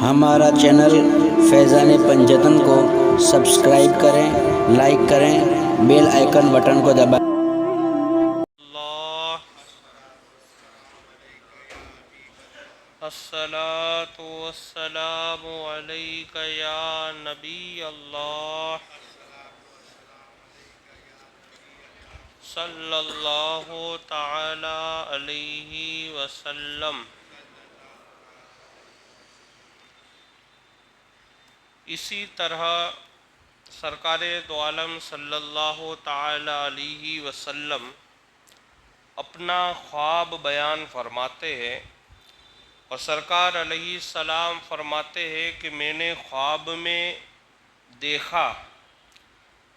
ہمارا چینل فیضان پنجتن کو سبسکرائب کریں، لائک کریں، بیل آئیکن بٹن کو دبائیں۔ اللہ الصلاۃ والسلام علیک یا نبی اللہ صلی اللہ تعالی علیہ وسلم۔ اسی طرح سرکار دو عالم صلی اللہ تعالی علیہ وسلم اپنا خواب بیان فرماتے ہیں، اور سرکار علیہ السلام فرماتے ہیں کہ میں نے خواب میں دیکھا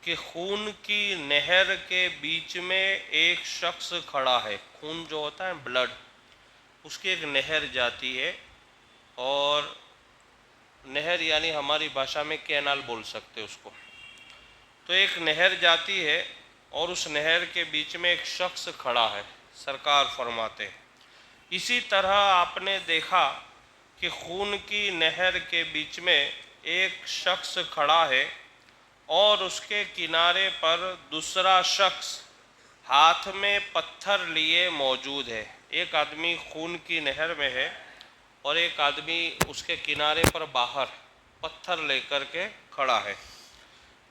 کہ خون کی نہر کے بیچ میں ایک شخص کھڑا ہے۔ خون جو ہوتا ہے بلڈ، اس کی ایک نہر جاتی ہے، اور نہر یعنی ہماری بھاشا میں کینال بول سکتے اس کو۔ تو ایک نہر جاتی ہے اور اس نہر کے بیچ میں ایک شخص کھڑا ہے، سرکار فرماتے ہیں۔ اسی طرح آپ نے دیکھا کہ خون کی نہر کے بیچ میں ایک شخص کھڑا ہے، اور اس کے کنارے پر دوسرا شخص ہاتھ میں پتھر لیے موجود ہے۔ ایک آدمی خون کی نہر میں ہے اور ایک آدمی اس کے کنارے پر باہر پتھر لے کر کے کھڑا ہے۔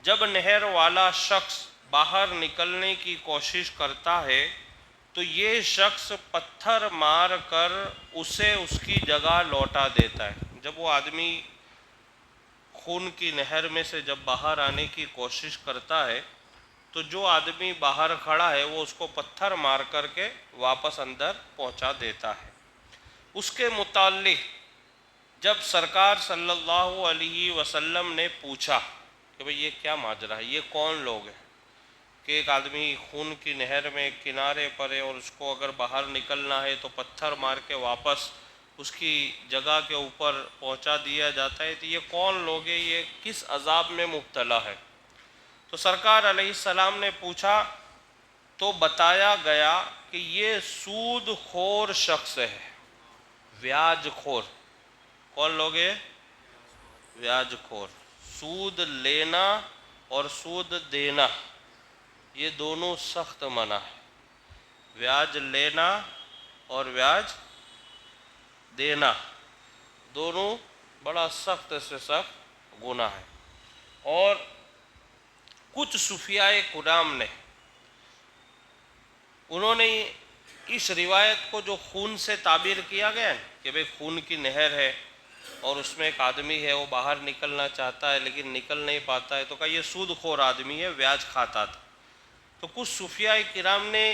جب نہر والا شخص باہر نکلنے کی کوشش کرتا ہے تو یہ شخص پتھر مار کر اسے اس کی جگہ لوٹا دیتا ہے۔ جب وہ آدمی خون کی نہر میں سے جب باہر آنے کی کوشش کرتا ہے تو جو آدمی باہر کھڑا ہے وہ اس کو پتھر مار کر کے واپس اندر پہنچا دیتا ہے۔ اس کے متعلق جب سرکار صلی اللہ علیہ وسلم نے پوچھا کہ بھئی یہ کیا ماجرا ہے، یہ کون لوگ ہیں کہ ایک آدمی خون کی نہر میں کنارے پر ہے اور اس کو اگر باہر نکلنا ہے تو پتھر مار کے واپس اس کی جگہ کے اوپر پہنچا دیا جاتا ہے، تو یہ کون لوگ ہیں، یہ کس عذاب میں مبتلا ہے؟ تو سرکار علیہ السلام نے پوچھا تو بتایا گیا کہ یہ سود خور شخص ہے، بیاج خور۔ کون لوگ ہیں؟ بیاج خور۔ سود لینا اور سود دینا یہ دونوں سخت منع ہے۔ بیاج لینا اور بیاج دینا دونوں بڑا سخت سے سخت گناہ ہے۔ اور کچھ صوفیاء کرام نے انہوں نے اس روایت کو جو خون سے تعبیر کیا گیا ہے کہ بھئی خون کی نہر ہے اور اس میں ایک آدمی ہے، وہ باہر نکلنا چاہتا ہے لیکن نکل نہیں پاتا ہے، تو کہا یہ سود خور آدمی ہے، بیاج کھاتا تھا۔ تو کچھ صوفیاء کرام نے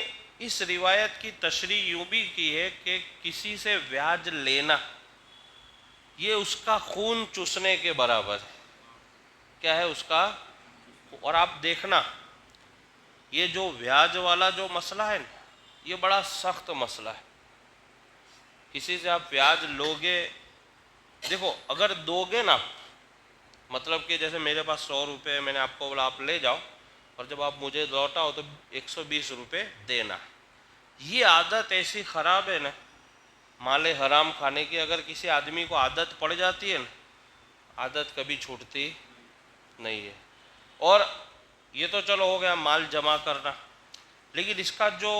اس روایت کی تشریح یوں بھی کی ہے کہ کسی سے بیاج لینا یہ اس کا خون چوسنے کے برابر ہے۔ کیا ہے اس کا؟ اور آپ دیکھنا یہ جو بیاج والا جو مسئلہ ہے نا، یہ بڑا سخت مسئلہ ہے۔ کسی سے آپ بیاج لوگے، دیکھو اگر دو گے نا، مطلب کہ جیسے میرے پاس 100 روپے میں نے آپ کو بولا آپ لے جاؤ، اور جب آپ مجھے لوٹاؤ تو 120 روپے دینا، یہ عادت ایسی خراب ہے نا مال حرام کھانے کی۔ اگر کسی آدمی کو عادت پڑ جاتی ہے نا، عادت کبھی چھوٹتی نہیں ہے۔ اور یہ تو چلو ہو گیا مال جمع کرنا، لیکن اس کا جو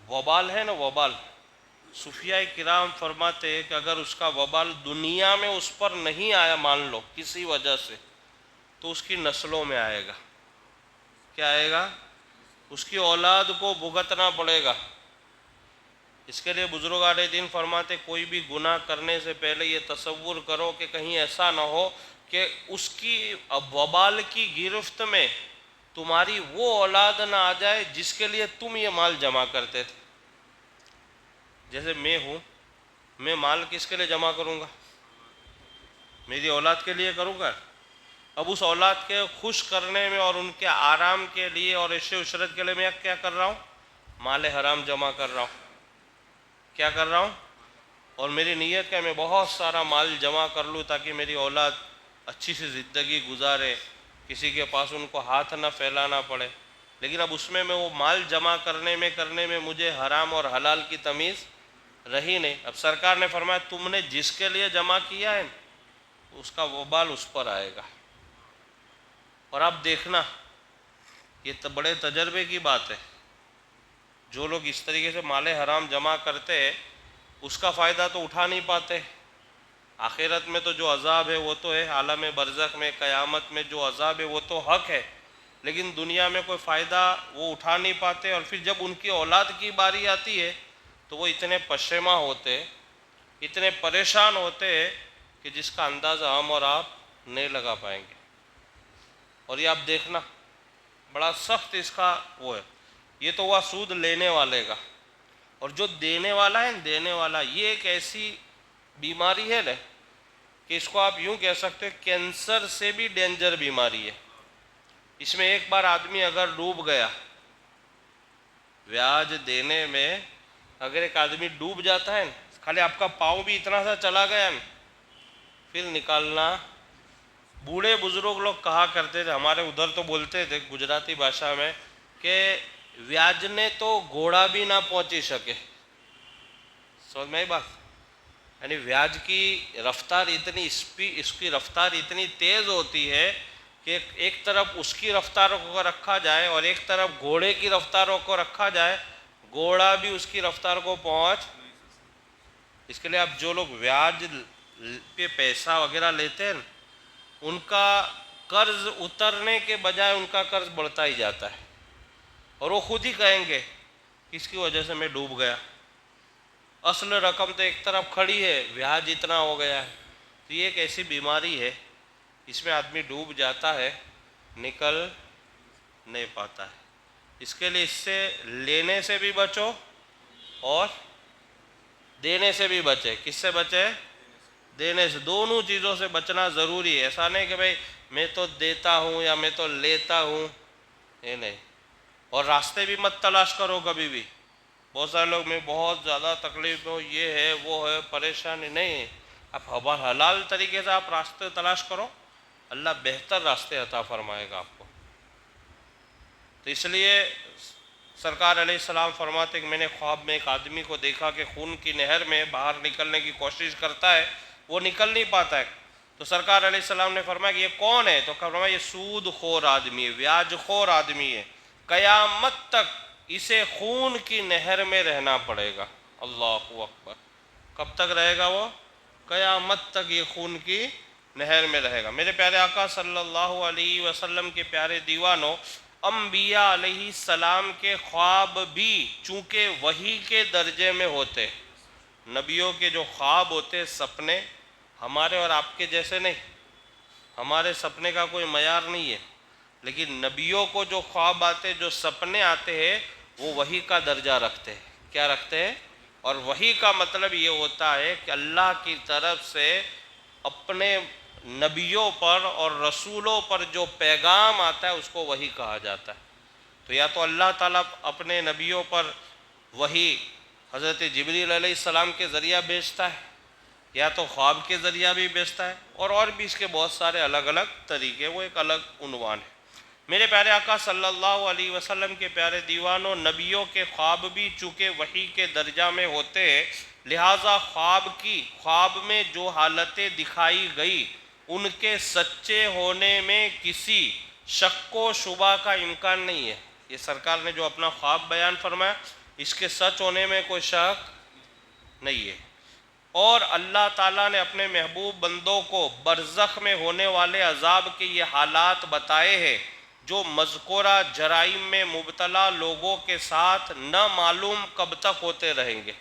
وبال ہے نا، وبال، صوفیاء کرام فرماتے ہیں کہ اگر اس کا وبال دنیا میں اس پر نہیں آیا مان لو کسی وجہ سے، تو اس کی نسلوں میں آئے گا۔ کیا آئے گا؟ اس کی اولاد کو بھگتنا پڑے گا۔ اس کے لیے بزرگان دین فرماتے کوئی بھی گناہ کرنے سے پہلے یہ تصور کرو کہ کہیں ایسا نہ ہو کہ اس کی وبال کی گرفت میں تمہاری وہ اولاد نہ آ جائے جس کے لیے تم یہ مال جمع کرتے تھے۔ جیسے میں ہوں، میں مال کس کے لیے جمع کروں گا؟ میری اولاد کے لیے کروں گا۔ اب اس اولاد کے خوش کرنے میں اور ان کے آرام کے لیے اور عیش و عشرت کے لیے میں کیا کر رہا ہوں؟ مال حرام جمع کر رہا ہوں۔ کیا کر رہا ہوں؟ اور میری نیت کہ میں بہت سارا مال جمع کر لوں تاکہ میری اولاد اچھی سی زندگی گزارے، کسی کے پاس ان کو ہاتھ نہ پھیلانا پڑے۔ لیکن اب اس میں وہ مال جمع کرنے میں مجھے حرام اور حلال کی تمیز رہی نہیں۔ اب سرکار نے فرمایا تم نے جس کے لیے جمع کیا ہے اس کا وبال اس پر آئے گا۔ اور آپ دیکھنا، یہ تو بڑے تجربے کی بات ہے، جو لوگ اس طریقے سے مال حرام جمع کرتے ہیں اس کا فائدہ تو اٹھا نہیں پاتے۔ آخرت میں تو جو عذاب ہے وہ تو ہے، عالم برزخ میں قیامت میں جو عذاب ہے وہ تو حق ہے، لیکن دنیا میں کوئی فائدہ وہ اٹھا نہیں پاتے، اور پھر جب ان کی اولاد کی باری آتی ہے تو وہ اتنے پشیماں ہوتے، اتنے پریشان ہوتے کہ جس کا اندازہ ہم اور آپ نہیں لگا پائیں گے۔ اور یہ آپ دیکھنا بڑا سخت اس کا وہ ہے۔ یہ تو ہوا سود لینے والے کا، اور جو دینے والا ہے، دینے والا یہ ایک ایسی بیماری ہے نا کہ اس کو آپ یوں کہہ سکتے ہیں کینسر سے بھی ڈینجر بیماری ہے۔ اس میں ایک بار آدمی اگر ڈوب گیا بیاج دینے میں، اگر ایک آدمی ڈوب جاتا ہے، خالی آپ کا پاؤں بھی اتنا سا چلا گیا نا، پھر نکالنا، بوڑھے بزرگ لوگ کہا کرتے تھے، ہمارے ادھر تو بولتے تھے گجراتی بھاشا میں کہ ویاج نے تو گھوڑا بھی نہ پہنچی سکے۔ سمجھ میں آئی بات؟ یعنی ویاج کی رفتار اتنی اس کی رفتار اتنی تیز ہوتی ہے کہ ایک طرف اس کی رفتاروں کو رکھا جائے اور ایک طرف گھوڑے کی رفتاروں کو رکھا جائے، گھوڑا بھی اس کی رفتار کو پہنچ۔ اس کے لیے اب جو لوگ ویاج پہ پیسہ وغیرہ لیتے ہیں ان کا قرض اترنے کے بجائے ان کا قرض بڑھتا ہی جاتا ہے، اور وہ خود ہی کہیں گے اس کی وجہ سے میں ڈوب گیا، اصل رقم تو ایک طرف کھڑی ہے، بیاج اتنا ہو گیا ہے۔ تو یہ ایک ایسی بیماری ہے، اس میں آدمی ڈوب جاتا ہے، نکل نہیں پاتا ہے۔ اس کے لیے اس سے لینے سے بھی بچو اور دینے سے بھی بچے۔ کس سے بچے؟ دینے سے۔ دونوں چیزوں سے بچنا ضروری ہے۔ ایسا نہیں کہ بھئی میں تو دیتا ہوں یا میں تو لیتا ہوں، یہ نہیں۔ اور راستے بھی مت تلاش کرو کبھی بھی۔ بہت سارے لوگ میں بہت زیادہ تکلیف ہو، یہ ہے وہ ہے، پریشانی نہیں، آپ حلال طریقے سے آپ راستے تلاش کرو، اللہ بہتر راستے عطا فرمائے گا آپ کو۔ تو اس لیے سرکار علیہ السلام فرماتے کہ میں نے خواب میں ایک آدمی کو دیکھا کہ خون کی نہر میں باہر نکلنے کی کوشش کرتا ہے، وہ نکل نہیں پاتا ہے۔ تو سرکار علیہ السلام نے فرمایا کہ یہ کون ہے؟ تو فرمایا یہ سود خور آدمی ہے، بیاج خور آدمی ہے، قیامت تک اسے خون کی نہر میں رہنا پڑے گا۔ اللہ اکبر۔ کب تک رہے گا وہ؟ قیامت تک یہ خون کی نہر میں رہے گا۔ میرے پیارے آقا صلی اللہ علیہ وسلم کے پیارے دیوانوں، انبیاء علیہ السلام کے خواب بھی چونکہ وحی کے درجے میں ہوتے، نبیوں کے جو خواب ہوتے، سپنے، ہمارے اور آپ کے جیسے نہیں، ہمارے سپنے کا کوئی معیار نہیں ہے، لیکن نبیوں کو جو خواب آتے، جو سپنے آتے ہیں، وہ وحی کا درجہ رکھتے ہیں۔ کیا رکھتے ہیں؟ اور وحی کا مطلب یہ ہوتا ہے کہ اللہ کی طرف سے اپنے نبیوں پر اور رسولوں پر جو پیغام آتا ہے اس کو وحی کہا جاتا ہے۔ تو یا تو اللہ تعالیٰ اپنے نبیوں پر وحی حضرت جبریل علیہ السلام کے ذریعہ بھیجتا ہے، یا تو خواب کے ذریعہ بھی بھیجتا ہے، اور بھی اس کے بہت سارے الگ الگ طریقے، وہ ایک الگ عنوان ہے۔ میرے پیارے آقا صلی اللہ علیہ وسلم کے پیارے دیوانوں، نبیوں کے خواب بھی چونکہ وحی کے درجہ میں ہوتے ہیں، لہٰذا خواب میں جو حالتیں دکھائی گئی ان کے سچے ہونے میں کسی شک و شبہ کا امکان نہیں ہے۔ یہ سرکار نے جو اپنا خواب بیان فرمایا، اس کے سچ ہونے میں کوئی شک نہیں ہے۔ اور اللہ تعالیٰ نے اپنے محبوب بندوں کو برزخ میں ہونے والے عذاب کے یہ حالات بتائے ہیں جو مذکورہ جرائم میں مبتلا لوگوں کے ساتھ نہ معلوم کب تک ہوتے رہیں گے۔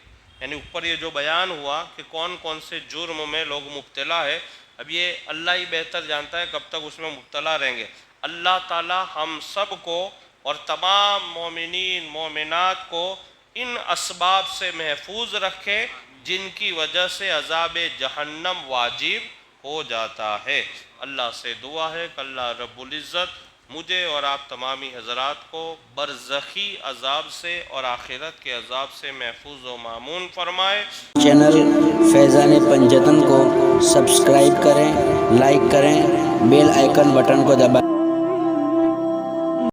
یعنی اوپر یہ جو بیان ہوا کہ کون کون سے جرم میں لوگ مبتلا ہے، اب یہ اللہ ہی بہتر جانتا ہے کب تک اس میں مبتلا رہیں گے۔ اللہ تعالیٰ ہم سب کو اور تمام مومنین مومنات کو ان اسباب سے محفوظ رکھے جن کی وجہ سے عذاب جہنم واجب ہو جاتا ہے۔ اللہ سے دعا ہے کہ اللہ رب العزت مجھے اور آپ تمامی حضرات کو برزخی عذاب سے اور آخرت کے عذاب سے محفوظ و مامون فرمائے۔ چینل فیضان پنجتن کو سبسکرائب کریں، لائک کریں، بیل آئیکن بٹن کو دبائیں۔